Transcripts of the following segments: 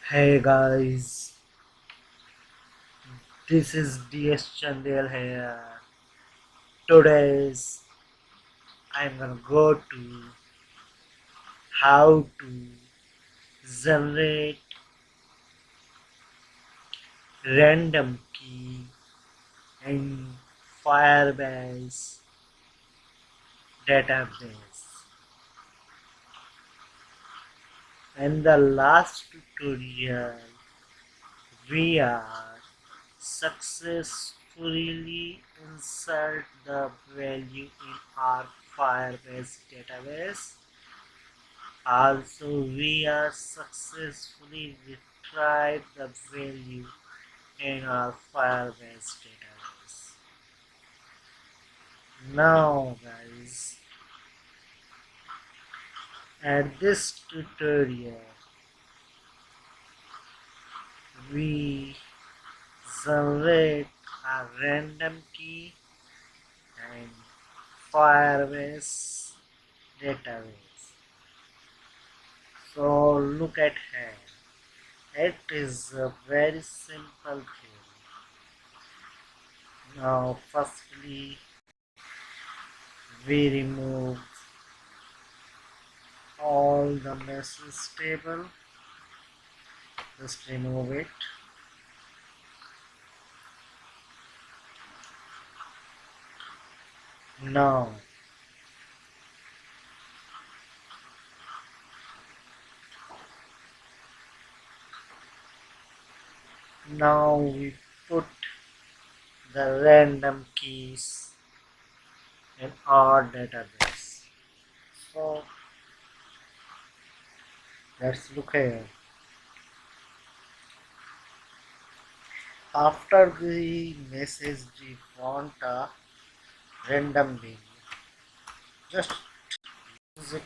Hey guys, this is DS Chandel here. Today's I'm gonna go to how to generate random key in Firebase database. In the last tutorial, we are successfully insert the value in our Firebase database. Also, we are successfully retrieved the value in our Firebase database. Now guys, at this tutorial, we generate a random key and Firebase database. So look at here. It is a very simple thing. Now firstly, we remove all the message table. Just remove it. Now we put the random keys in our database. So let's look here. After the message, we want a random value. Just use it.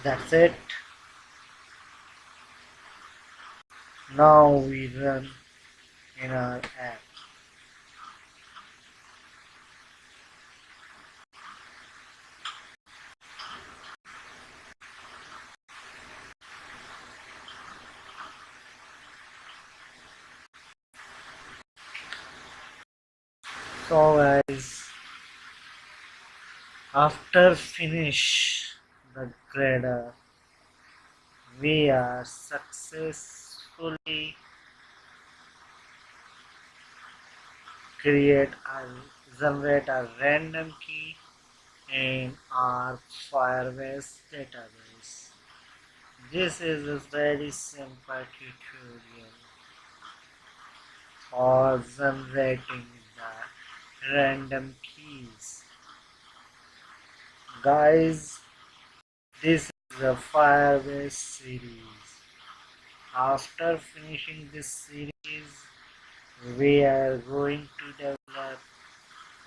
That's it. Now we run in our app. So guys, after finish the grader, we are successfully generate a random key in our Firebase database. This is a very simple tutorial for generating the random keys. Guys, this is a Firebase series. After finishing this series, we are going to develop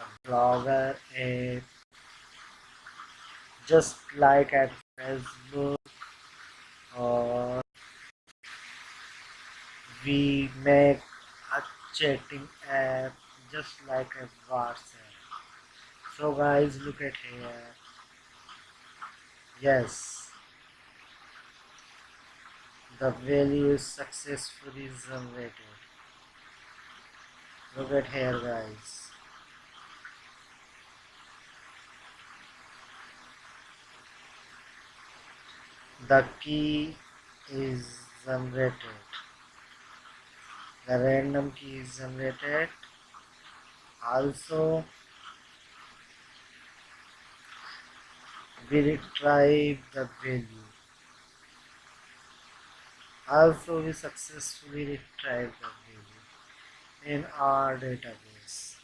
a blogger app just like at Facebook, or we make a chatting app just like a WhatsApp. So guys, look at here. Yes, the value is successfully generated. Look at here guys. The key is generated. The random key is generated. Also, we retrieve the value. Also, we successfully retrieve the value in our database.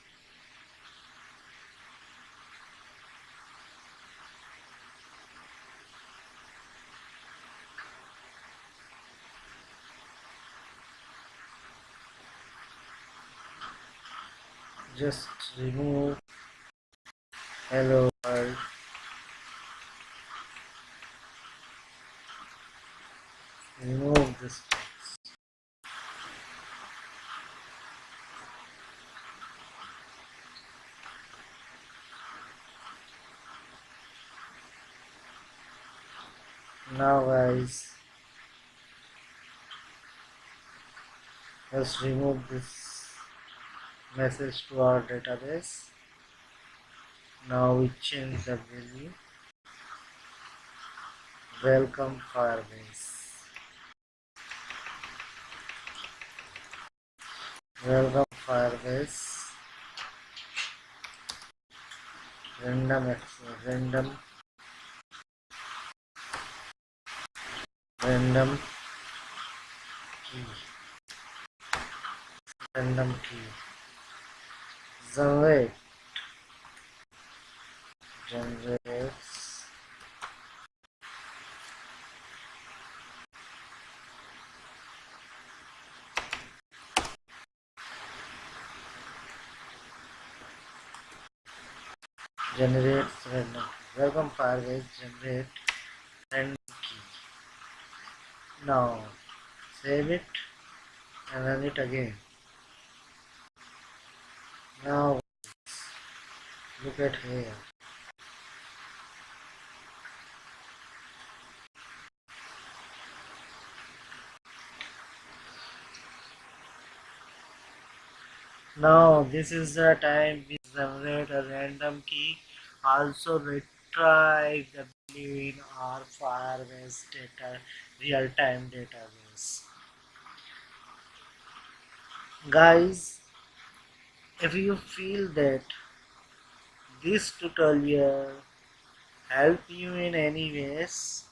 Just remove hello world. Remove this text. Now guys, let's remove this message to our database. Now we change the value. Welcome Firebase. Welcome Firebase. Random random key. Random key. Generates random. Welcome Firebase generate random key. Now save it and run it again. Now look at here. Now this is the time we generate a random key. Also retrieve the value in our Firebase data real-time database. Guys, if you feel that this tutorial help you in any ways,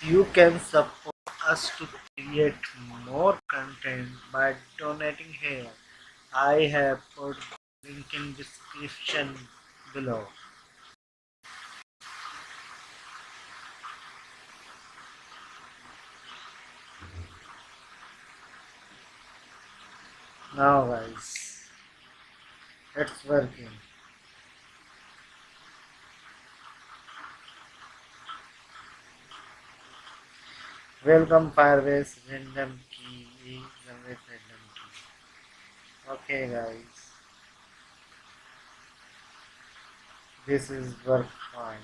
you can support us to create more content by donating here. I have put link in description below. Now guys, it's working. Welcome Firebase random key. Generate random key. Okay guys, this is work fine.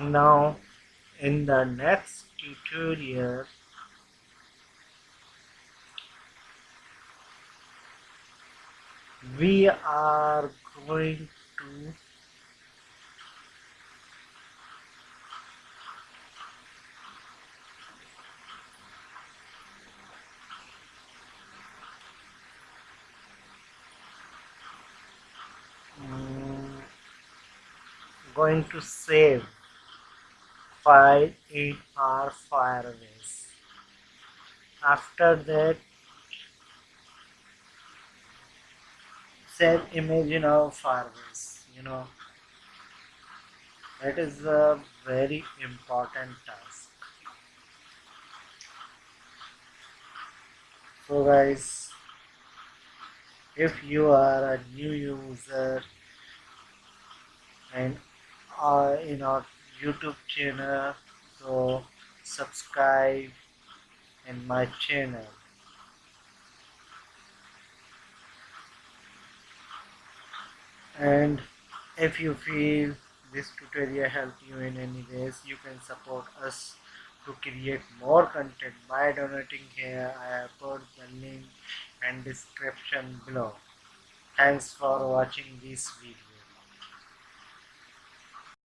Now in the next tutorial we are going to save file in our Firebase. After that, save image in our Firebase. That is a very important task. So guys, if you are a new user and are in our YouTube channel, so subscribe in my channel. And if you feel this tutorial helped you in any ways, you can support us to create more content by donating here. I have put the link and description below. Thanks for watching this video.